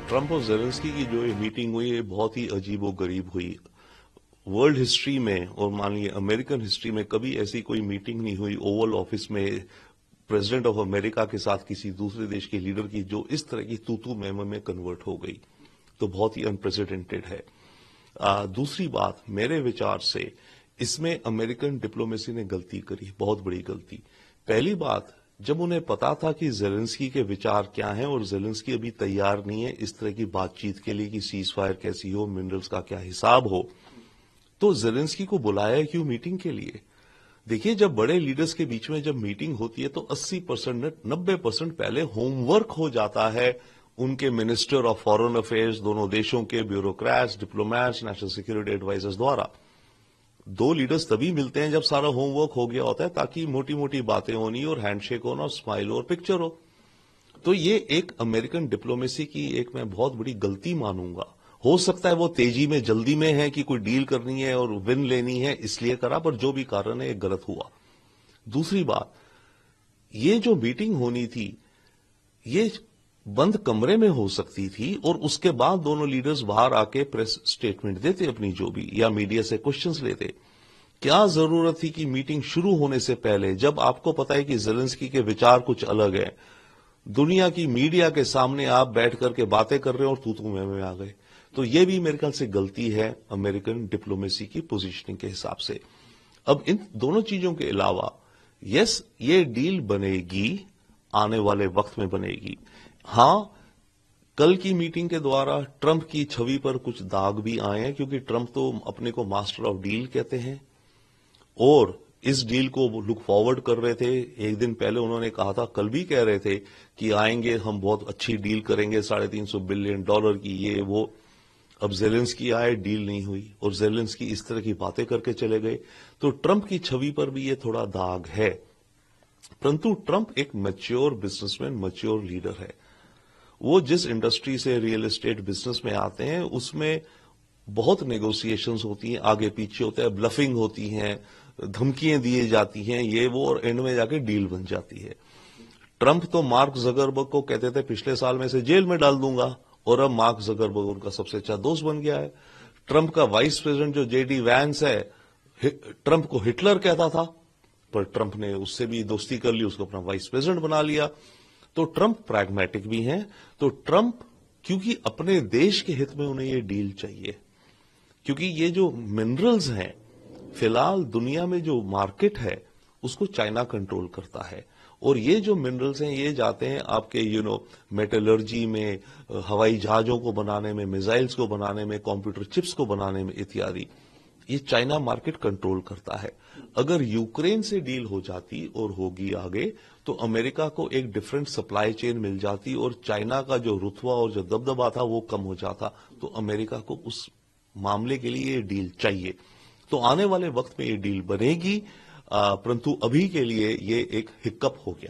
Trump और Zelensky की जो ये मीटिंग हुई है बहुत ही अजीबोगरीब हुई। वर्ल्ड हिस्ट्री में और मान लीजिए अमेरिकन हिस्ट्री में कभी ऐसी कोई मीटिंग नहीं हुई ओवल ऑफिस में प्रेसिडेंट ऑफ अमेरिका के साथ किसी दूसरे देश के लीडर की जो इस तरह की तू मैम में कन्वर्ट हो गई। तो बहुत ही अनप्रेसिडेंटेड है। दूसरी बात, मेरे विचार से इसमें अमेरिकन डिप्लोमेसी ने गलती करी, बहुत बड़ी गलती। पहली बात, जब उन्हें पता था कि ज़ेलेंस्की के विचार क्या हैं और ज़ेलेंस्की अभी तैयार नहीं है इस तरह की बातचीत के लिए कि सीज फायर कैसी हो, मिनरल्स का क्या हिसाब हो, तो ज़ेलेंस्की को बुलाया क्यों मीटिंग के लिए? देखिए, जब बड़े लीडर्स के बीच में जब मीटिंग होती है तो 80% 90% पहले होमवर्क हो जाता है उनके मिनिस्टर ऑफ फॉरेन अफेयर्स, दोनों देशों के bureaucrats, diplomats, national security advisers द्वारा। दो लीडर्स तभी मिलते हैं जब सारा होमवर्क हो गया होता है, ताकि मोटी मोटी बातें होनी और हैंडशेक होना और स्माइल और पिक्चर हो। तो ये एक अमेरिकन डिप्लोमेसी की एक मैं बहुत बड़ी गलती मानूंगा। हो सकता है वो तेजी में जल्दी में है कि कोई डील करनी है और विन लेनी है इसलिए करा, पर जो भी कारण है ये गलत हुआ। दूसरी बात, ये जो मीटिंग होनी थी ये बंद कमरे में हो सकती थी और उसके बाद दोनों लीडर्स बाहर आके प्रेस स्टेटमेंट देते अपनी जो भी, या मीडिया से क्वेश्चंस लेते। क्या जरूरत थी कि मीटिंग शुरू होने से पहले, जब आपको पता है कि ज़ेलेंस्की के विचार कुछ अलग है, दुनिया की मीडिया के सामने आप बैठ करके बातें कर रहे हो और तू में आ गए? तो ये भी मेरे ख्याल से गलती है अमेरिकन डिप्लोमेसी की पोजीशनिंग के हिसाब से। अब इन दोनों चीजों के अलावा, यस, ये डील बनेगी, आने वाले वक्त में बनेगी। हां, कल की मीटिंग के द्वारा ट्रंप की छवि पर कुछ दाग भी आए हैं, क्योंकि ट्रंप तो अपने को मास्टर ऑफ डील कहते हैं और इस डील को लुक फॉरवर्ड कर रहे थे। एक दिन पहले उन्होंने कहा था, कल भी कह रहे थे कि आएंगे, हम बहुत अच्छी डील करेंगे, $350 बिलियन की, ये वो। अब ज़ेलेंस्की आए, डील नहीं हुई और ज़ेलेंस्की इस तरह की बातें करके चले गए। तो ट्रंप की छवि पर भी ये थोड़ा दाग है। परंतु ट्रंप एक मैच्योर बिजनेसमैन, मैच्योर लीडर है। वो जिस इंडस्ट्री से रियल एस्टेट बिजनेस में आते हैं उसमें बहुत नेगोशिएशंस होती हैं, आगे पीछे होता है, ब्लफिंग होती हैं, धमकियां दी जाती हैं, ये वो, और एंड में जाके डील बन जाती है। ट्रंप तो मार्क जकरबर्ग को कहते थे पिछले साल में से जेल में डाल दूंगा, और अब मार्क जकरबर्ग उनका सबसे अच्छा दोस्त बन गया है। ट्रंप का वाइस प्रेसिडेंट जो जेडी वैंस है, ट्रंप को हिटलर कहता था, पर ट्रंप ने उससे भी दोस्ती कर ली, उसको अपना वाइस प्रेसिडेंट बना लिया। तो ट्रंप प्रैग्मेटिक भी हैं। तो ट्रंप, क्योंकि अपने देश के हित में उन्हें ये डील चाहिए, क्योंकि ये जो मिनरल्स हैं, फिलहाल दुनिया में जो मार्केट है उसको चाइना कंट्रोल करता है, और ये जो मिनरल्स हैं ये जाते हैं आपके मेटलर्जी में, हवाई जहाजों को बनाने में, मिसाइल्स को बनाने में, कंप्यूटर चिप्स को बनाने में इत्यादि। ये चाइना मार्केट कंट्रोल करता है। अगर यूक्रेन से डील हो जाती और होगी आगे, तो अमेरिका को एक डिफरेंट सप्लाई चेन मिल जाती और चाइना का जो रुतबा और जो दबदबा था वो कम हो जाता। तो अमेरिका को उस मामले के लिए ये डील चाहिए। तो आने वाले वक्त में ये डील बनेगी, परंतु अभी के लिए ये एक हिक्कप हो गया है।